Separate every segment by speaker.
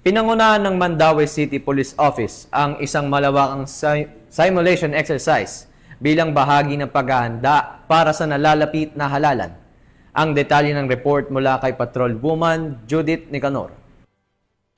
Speaker 1: Pinangunahan ng Mandaue City Police Office ang isang malawakang simulation exercise bilang bahagi ng paghahanda para sa nalalapit na halalan. Ang detalye ng report mula kay Patrolwoman Judith Nicanor.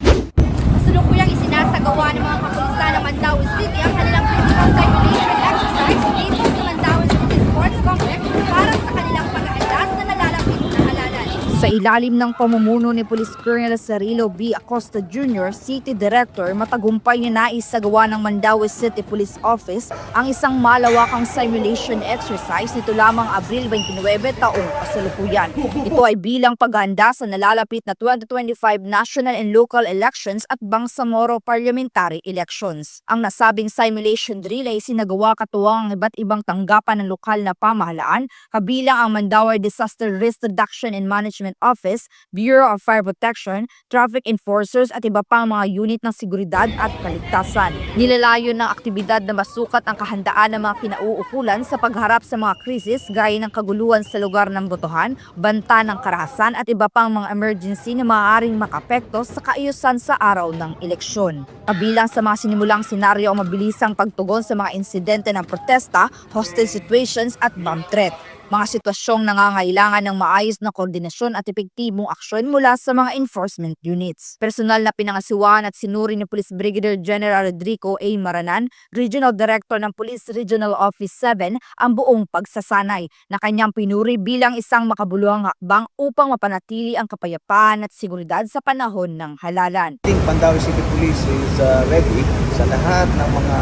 Speaker 2: Kasalukuyang isinasagawa ng mga kapulisan ng Mandaue City ang kanilang physical simulation exercise dito sa Mandaue City Sports Complex para sa kanilang paghahanda sa nalalapit na halalan. Sa ilalim ng pamumuno ni Police Colonel Cirilo B. Acosta Jr., City Director, matagumpay na naisagawa ng Mandaue City Police Office ang isang malawakang simulation exercise nito lamang Abril 29 taong kasalukuyan. Ito ay bilang paghahanda sa nalalapit na 2025 national and local elections at Bangsamoro parliamentary elections. Ang nasabing simulation drill ay sinagawa katuwang ang iba't ibang tanggapan ng lokal na pamahalaan, kabilang ang Mandaue Disaster Risk Reduction and Management Office, Bureau of Fire Protection, Traffic Enforcers at iba pang mga unit ng seguridad at kaligtasan. Nilalayon ng aktibidad na masukat ang kahandaan ng mga kinauukulan sa pagharap sa mga krisis gaya ng kaguluhan sa lugar ng botohan, banta ng karahasan at iba pang mga emergency na maaaring makapekto sa kaayusan sa araw ng eleksyon. Kabilang sa mga sinimulang senaryo ang mabilisang pagtugon sa mga insidente ng protesta, hostage situations at bomb threat. Mga sitwasyong nangangailangan ng maayos na koordinasyon at epektibong aksyon mula sa mga enforcement units. Personal na pinangasiwaan at sinuri ni Police Brigadier General Rodrigo A. Maranan, Regional Director ng Police Regional Office 7, ang buong pagsasanay na kanyang pinuri bilang isang makabuluhang hakbang upang mapanatili ang kapayapaan at seguridad sa panahon ng halalan.
Speaker 3: I think Mandaue City Police is ready sa lahat ng mga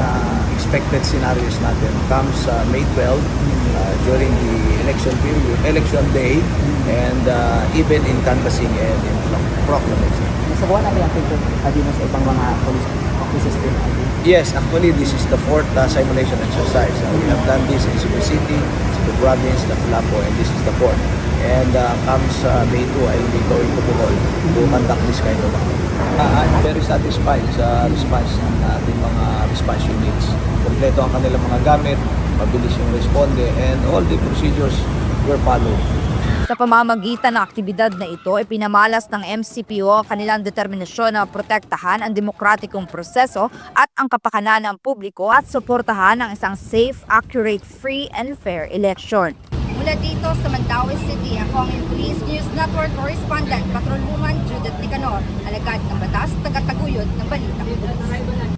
Speaker 3: expected scenarios natin comes May 12 during the election day, and even in canvassing and in proclamation.
Speaker 4: Nasubukan natin ang picture din sa ibang mga police offices din.
Speaker 3: Yes, actually this is the fourth simulation exercise. We have done this in Cebu City, Cebu Province, Lapu-Lapu, and this is the fourth. And comes May 2, I will be going to Bohol to conduct this kind of I'm very satisfied sa response ng ating mga response units. Kompleto ang kanilang mga gamit, mabilis yung responde, and all the procedures were followed.
Speaker 2: Sa pamamagitan ng aktibidad na ito, ay pinamalas ng MCPO ang kanilang determinasyon na protektahan ang demokratikong proseso at ang kapakanan ng publiko at suportahan ang isang safe, accurate, free, and fair election. Mula dito sa Mandaue City, ako ang Police News Network Correspondent, Patrolwoman Judith Nicanor, alagad ng batas, tagataguyod ng balita.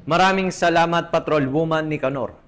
Speaker 1: Maraming salamat, Patrolwoman Nicanor.